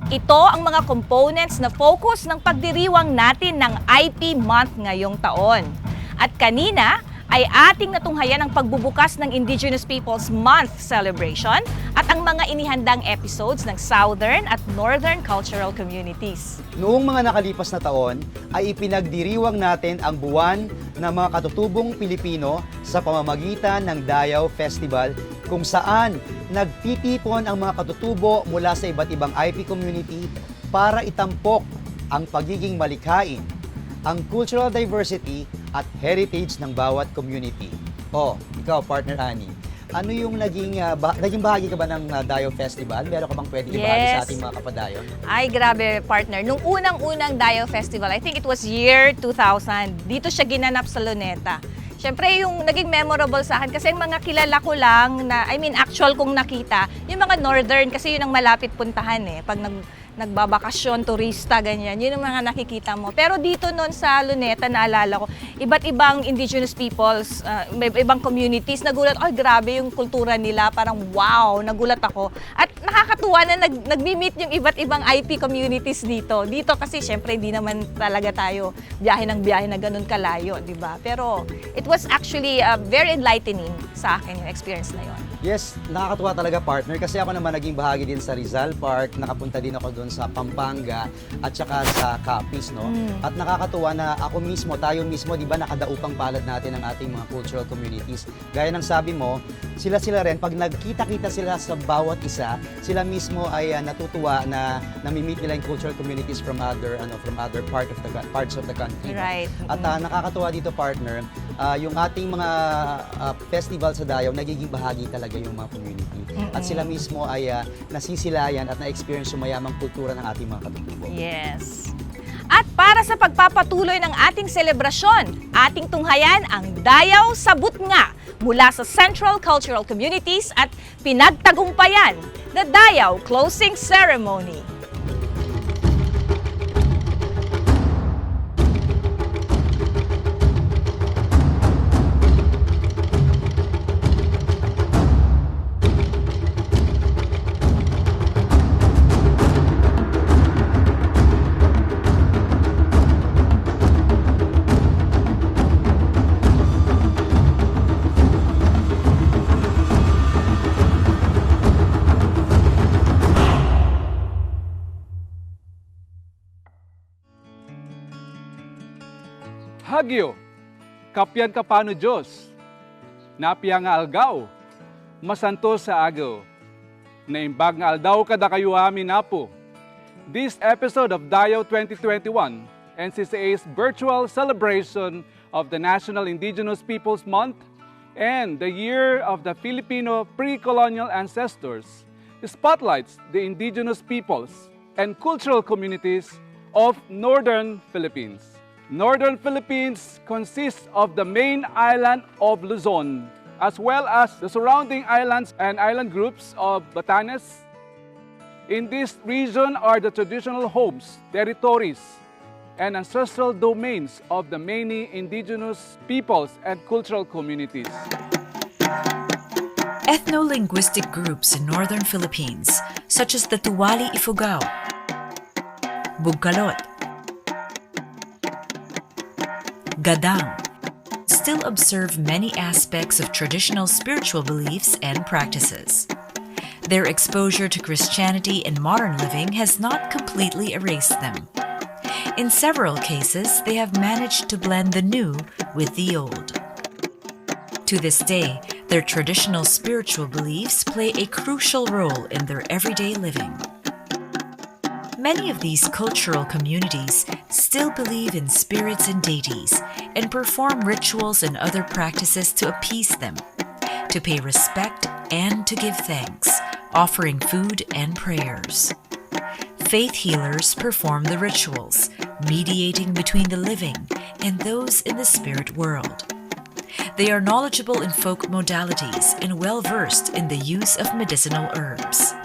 Ito ang mga components na focus ng pagdiriwang natin ng IP Month ngayong taon. At kanina ay ating natunghayan ang pagbubukas ng Indigenous Peoples Month celebration at ang mga inihandang episodes ng Southern at Northern cultural communities. Noong mga nakalipas na taon ay ipinagdiriwang natin ang buwan ng mga katutubong Pilipino sa pamamagitan ng Dayaw Festival kung saan nagtitipon ang mga katutubo mula sa iba't ibang IP community para itampok ang pagiging malikhain, ang cultural diversity at heritage ng bawat community. Ikaw, partner Ani, ano yung naging bahagi ka ba ng Dayaw Festival? Meron ka bang pwede ibahagi sa ating mga kapadayon? Ay, grabe, partner. Nung unang-unang Dayaw Festival, I think it was year 2000, dito siya ginanap sa Luneta. Siyempre, yung naging memorable sa akin kasi yung mga kilala ko lang na, actual kong nakita, yung mga northern kasi yun ang malapit puntahan pag nagbabakasyon, turista, ganyan. Yun ang mga nakikita mo. Pero dito noon sa Luneta, naalala ko, iba't ibang indigenous peoples, may ibang communities, nagulat, grabe yung kultura nila, parang wow, nagulat ako. At nakakatuwa na nagmi-meet yung iba't ibang IP communities dito. Dito kasi syempre hindi naman talaga tayo biyahe na ganun kalayo, di ba? Pero it was actually very enlightening sa akin yung experience na yun. Yes, nakakatuwa talaga, partner, kasi ako naman naging bahagi din sa Rizal Park, nakapunta din ako doon sa Pampanga at saka sa Capiz, no? At nakakatuwa na tayo mismo, di ba, nakadaupang palad natin ang ating mga cultural communities. Gaya ng sabi mo, sila rin, pag nagkita-kita sila sa bawat isa, sila mismo ay natutuwa na nami-meet nila yung cultural communities from other parts of the country. Right. At nakakatuwa dito, partner, yung ating mga festival sa Dayaw, nagiging bahagi talaga yung mga community. At sila mismo ay nasisilayan at na-experience yung mayamang kultura ng ating mga katutubo. Yes. At para sa pagpapatuloy ng ating selebrasyon, ating tunghayan ang Dayaw sa Butnga mula sa Central Cultural Communities at pinagtagumpayan, the Dayaw Closing Ceremony. Hagyo, kapyan kapano Diyos, napiya nga algaw, masanto sa agaw, naimbag nga aldaw kada kayo amin apo. This episode of Dayaw 2021, NCCA's virtual celebration of the National Indigenous Peoples Month and the Year of the Filipino Pre-Colonial Ancestors, spotlights the indigenous peoples and cultural communities of Northern Philippines. Northern Philippines consists of the main island of Luzon, as well as the surrounding islands and island groups of Batanes. In this region are the traditional homes, territories, and ancestral domains of the many indigenous peoples and cultural communities. Ethno-linguistic groups in northern Philippines, such as the Tuwali Ifugao, Bugkalot, Gadang, still observe many aspects of traditional spiritual beliefs and practices. Their exposure to Christianity and modern living has not completely erased them. In several cases, they have managed to blend the new with the old. To this day, their traditional spiritual beliefs play a crucial role in their everyday living. Many of these cultural communities still believe in spirits and deities and perform rituals and other practices to appease them, to pay respect and to give thanks, offering food and prayers. Faith healers perform the rituals, mediating between the living and those in the spirit world. They are knowledgeable in folk modalities and well-versed in the use of medicinal herbs.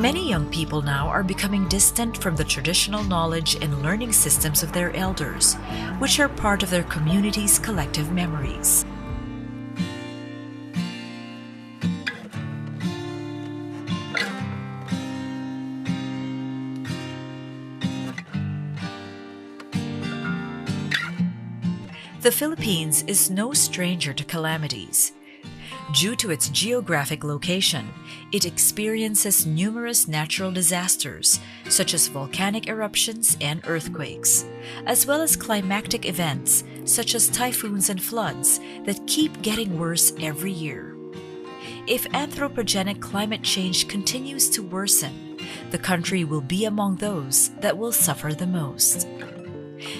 Many young people now are becoming distant from the traditional knowledge and learning systems of their elders, which are part of their community's collective memories. The Philippines is no stranger to calamities. Due to its geographic location, it experiences numerous natural disasters, such as volcanic eruptions and earthquakes, as well as climactic events, such as typhoons and floods, that keep getting worse every year. If anthropogenic climate change continues to worsen, the country will be among those that will suffer the most.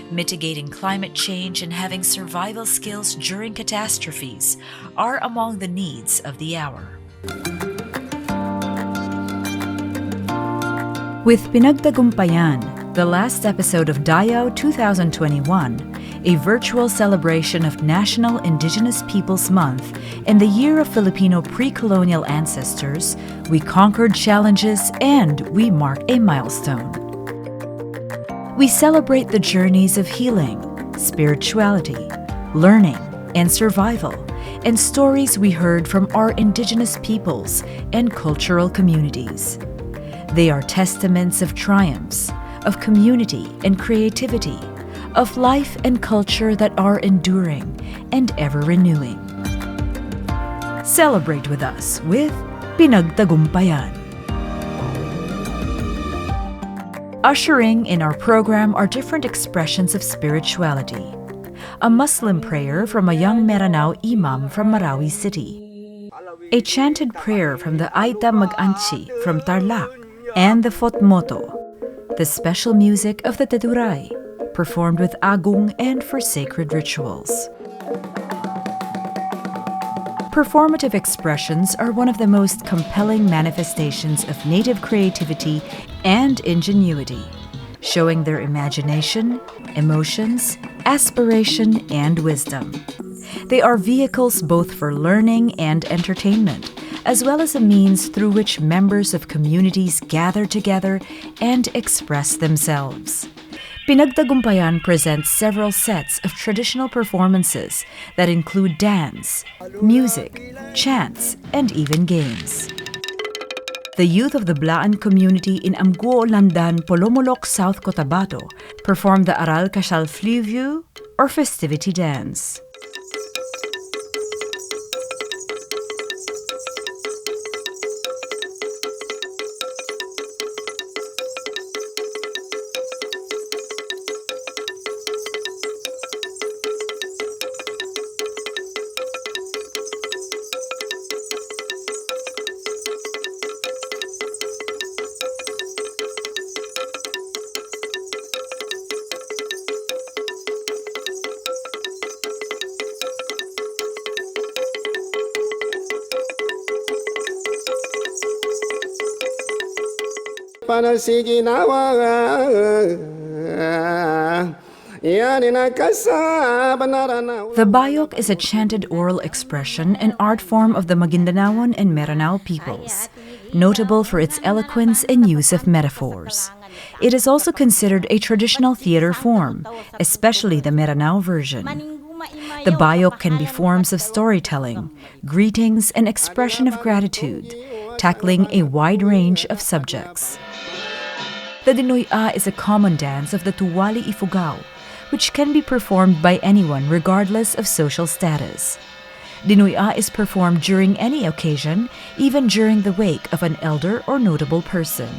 Mitigating climate change and having survival skills during catastrophes are among the needs of the hour. With Pinagtagumpayan, the last episode of Dayaw 2021, a virtual celebration of National Indigenous Peoples Month and the Year of Filipino Pre-Colonial Ancestors, we conquered challenges and we mark a milestone. We celebrate the journeys of healing, spirituality, learning, and survival, and stories we heard from our Indigenous peoples and cultural communities. They are testaments of triumphs, of community and creativity, of life and culture that are enduring and ever-renewing. Celebrate with us with Pinagtagumpayan. Ushering in our program are different expressions of spirituality. A Muslim prayer from a young Meranao imam from Marawi City. A chanted prayer from the Aita Mag-Anchi from Tarlac, and the Fotmoto, the special music of the Teduray, performed with agung and for sacred rituals. Performative expressions are one of the most compelling manifestations of native creativity and ingenuity, showing their imagination, emotions, aspiration, and wisdom. They are vehicles both for learning and entertainment, as well as a means through which members of communities gather together and express themselves. Pinagtagumpayan presents several sets of traditional performances that include dance, music, chants, and even games. The youth of the Blaan community in Amguo Landan, Polomolok, South Cotabato performed the Aral Kashal Flivu, or festivity dance. The bayok is a chanted oral expression and art form of the Maguindanaon and Meranao peoples, notable for its eloquence and use of metaphors. It is also considered a traditional theater form, especially the Meranao version. The bayok can be forms of storytelling, greetings, and expression of gratitude, tackling a wide range of subjects. The Dinoy-a is a common dance of the Tuwali Ifugao, which can be performed by anyone regardless of social status. Dinoy-a is performed during any occasion, even during the wake of an elder or notable person.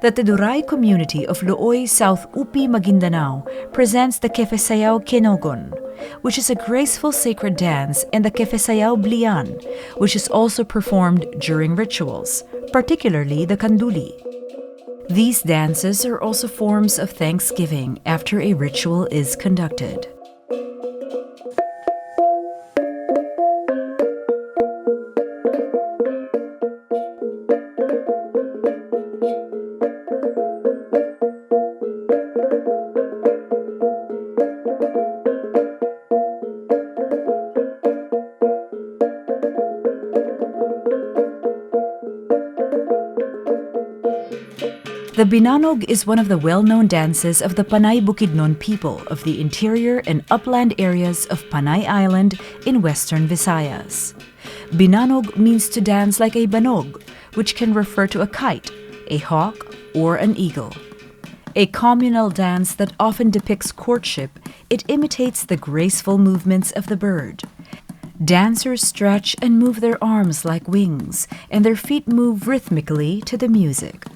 The Teduray community of Looy, South Upi, Maguindanao presents the Kefesayaw Kinogon, which is a graceful sacred dance, and the Kefesayaw Blian, which is also performed during rituals, particularly the Kanduli. These dances are also forms of thanksgiving after a ritual is conducted. The binanog is one of the well-known dances of the Panay Bukidnon people of the interior and upland areas of Panay Island in western Visayas. Binanog means to dance like a banog, which can refer to a kite, a hawk, or an eagle. A communal dance that often depicts courtship, it imitates the graceful movements of the bird. Dancers stretch and move their arms like wings, and their feet move rhythmically to the music.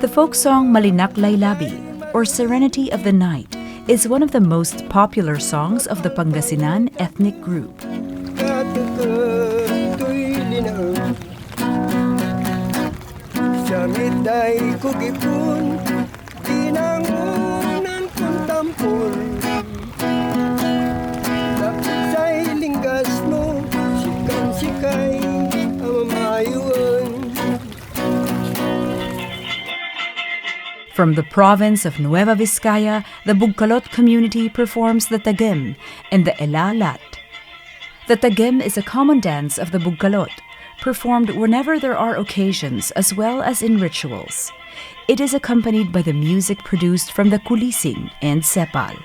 The folk song Malinaklay Labi, or Serenity of the Night, is one of the most popular songs of the Pangasinan ethnic group. From the province of Nueva Vizcaya, the Bugkalot community performs the tagem and the elalat. The tagem is a common dance of the Bugkalot, performed whenever there are occasions as well as in rituals. It is accompanied by the music produced from the kulising and sepal.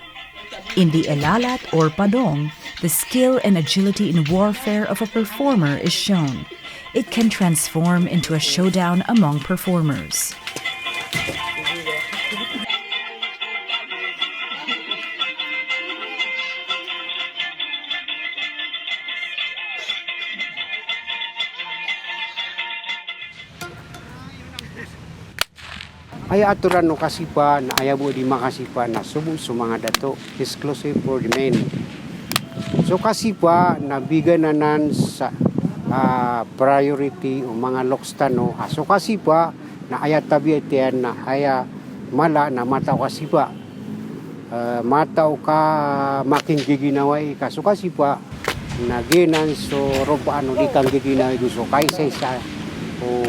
In the elalat or padong, the skill and agility in warfare of a performer is shown. It can transform into a showdown among performers. Ay aturan no kasipa na ayabo di makasipa na subo sa mga dato exclusive for the men. So kasipa nabigan na nan sa priority o mga lokstano. So kasipa na ayat tabi itian na aya mala na mataw kasipa. Mataw ka making giginaway ka. So kasipa naginan so robano di kang giginaway gusto kaysa sa o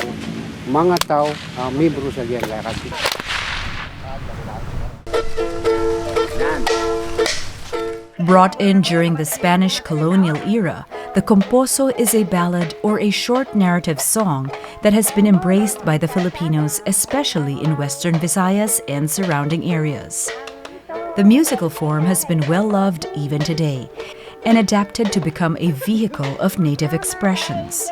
mga tao, membro sa diyan kasi. Brought in during the Spanish colonial era, the composo is a ballad or a short narrative song that has been embraced by the Filipinos, especially in Western Visayas and surrounding areas. The musical form has been well loved even today and adapted to become a vehicle of native expressions.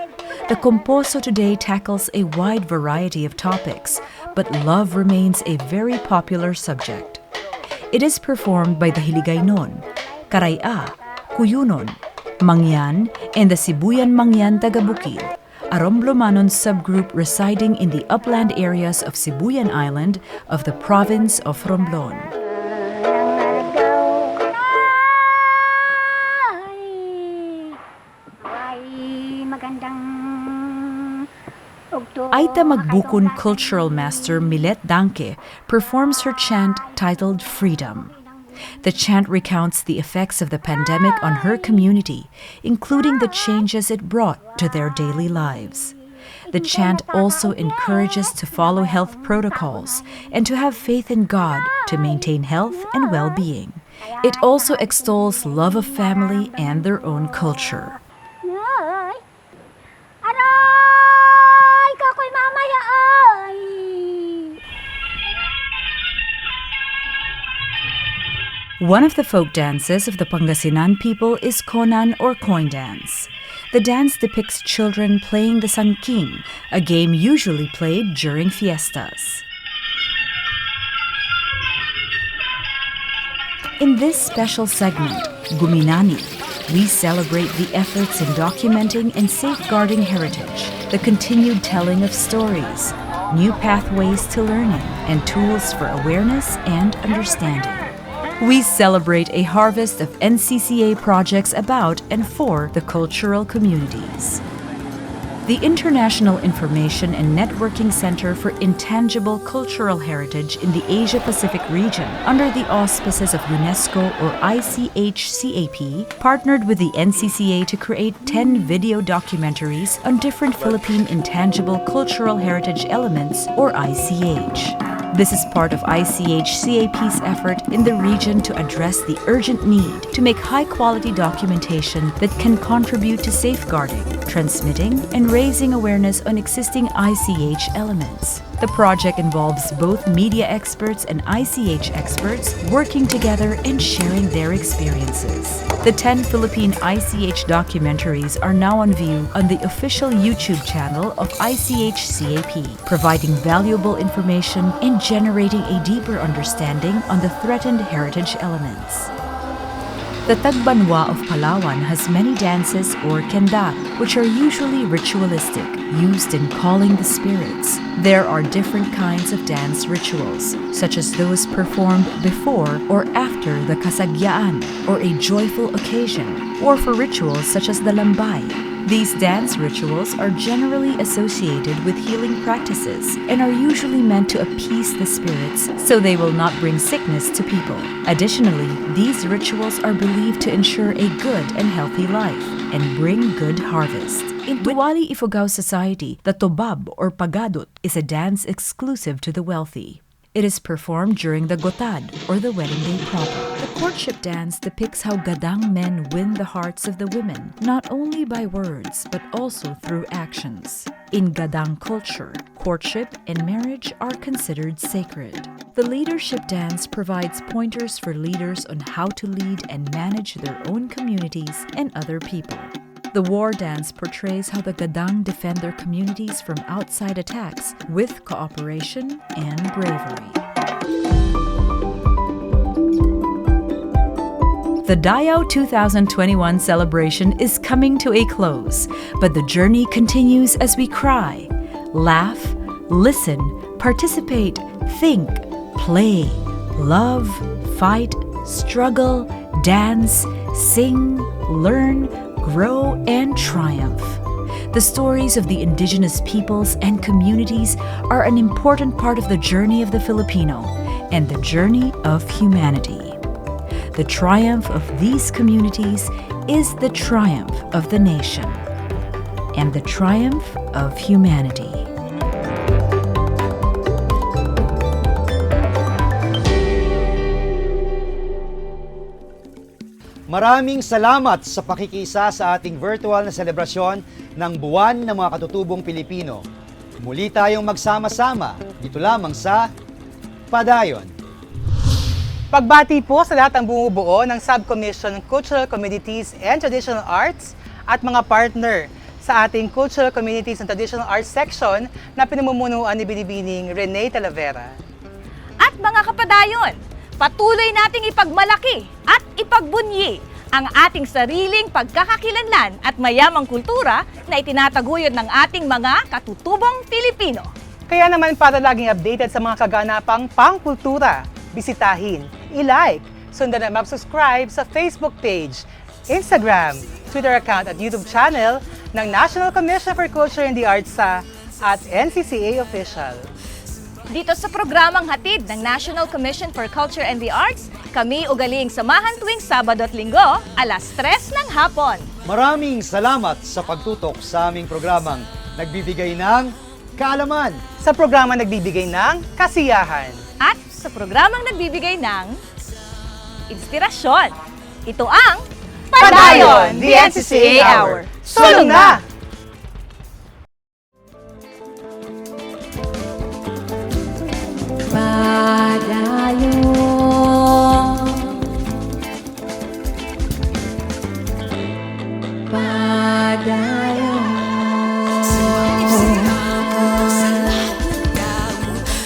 The composo today tackles a wide variety of topics, but love remains a very popular subject. It is performed by the Hiligaynon, Karaya, Kuyunon, Mangyan, and the Sibuyan Mangyan Tagabukid, a Romblomanon subgroup residing in the upland areas of Sibuyan Island of the province of Romblon. Aita Magbukun cultural master Milet Danke performs her chant titled Freedom. The chant recounts the effects of the pandemic on her community, including the changes it brought to their daily lives. The chant also encourages to follow health protocols and to have faith in God to maintain health and well-being. It also extols love of family and their own culture. One of the folk dances of the Pangasinan people is konan or coin dance. The dance depicts children playing the sanking, a game usually played during fiestas. In this special segment, Guminani, we celebrate the efforts in documenting and safeguarding heritage, the continued telling of stories, new pathways to learning, and tools for awareness and understanding. We celebrate a harvest of NCCA projects about and for the cultural communities. the International Information and Networking Center for Intangible Cultural Heritage in the Asia-Pacific region, under the auspices of UNESCO or ICHCAP, partnered with the NCCA to create 10 video documentaries on different Philippine intangible cultural heritage elements, or ICH. This is part of ICHCAP's effort in the region to address the urgent need to make high-quality documentation that can contribute to safeguarding, transmitting, and raising awareness on existing ICH elements. The project involves both media experts and ICH experts working together and sharing their experiences. The 10 Philippine ICH documentaries are now on view on the official YouTube channel of ICHCAP, providing valuable information and generating a deeper understanding on the threatened heritage elements. The Tagbanwa of Palawan has many dances or kenda, which are usually ritualistic, used in calling the spirits. There are different kinds of dance rituals, such as those performed before or after the kasagyaan, or a joyful occasion, or for rituals such as the lambay. These dance rituals are generally associated with healing practices and are usually meant to appease the spirits so they will not bring sickness to people. Additionally, these rituals are believed to ensure a good and healthy life and bring good harvest. In Tuwali Ifugao society, the tobab or pagadot is a dance exclusive to the wealthy. It is performed during the gotad, or the wedding day proper. The courtship dance depicts how gadang men win the hearts of the women, not only by words, but also through actions. In gadang culture, courtship and marriage are considered sacred. The leadership dance provides pointers for leaders on how to lead and manage their own communities and other people. The war dance portrays how the gadang defend their communities from outside attacks with cooperation and bravery. The Dayaw 2021 celebration is coming to a close, but the journey continues as we cry, laugh, listen, participate, think, play, love, fight, struggle, dance, sing, learn, grow, and triumph. The stories of the indigenous peoples and communities are an important part of the journey of the Filipino and the journey of humanity. The triumph of these communities is the triumph of the nation and the triumph of humanity. Maraming salamat sa pakikisa sa ating virtual na selebrasyon ng Buwan ng mga Katutubong Pilipino. Muli tayong magsama-sama dito lamang sa Padayon. Pagbati po sa lahat ng bumubuo ng Subcommission Cultural Communities and Traditional Arts at mga partner sa ating Cultural Communities and Traditional Arts section na pinamumunuan ni Binibining Rene Talavera. At mga kapadayon, patuloy nating ipagmalaki at ipagbunyi ang ating sariling pagkakakilanlan at mayamang kultura na itinataguyod ng ating mga katutubong Pilipino. Kaya naman para laging updated sa mga kaganapang pangkultura, bisitahin, i-like, sundan at mag-subscribe sa Facebook page, Instagram, Twitter account at YouTube channel ng National Commission for Culture and the Arts sa @NCCA Official. Dito sa programang hatid ng National Commission for Culture and the Arts, kami ugaling samahan tuwing Sabado at Linggo, alas 3 ng hapon. Maraming salamat sa pagtutok sa aming programang nagbibigay ng kaalaman, sa programang nagbibigay ng kasiyahan, at sa programang nagbibigay ng inspirasyon. Ito ang Padayon the NCCA Hour. Sulong na!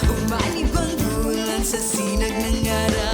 Umalibang bulan sa sinag ng araw.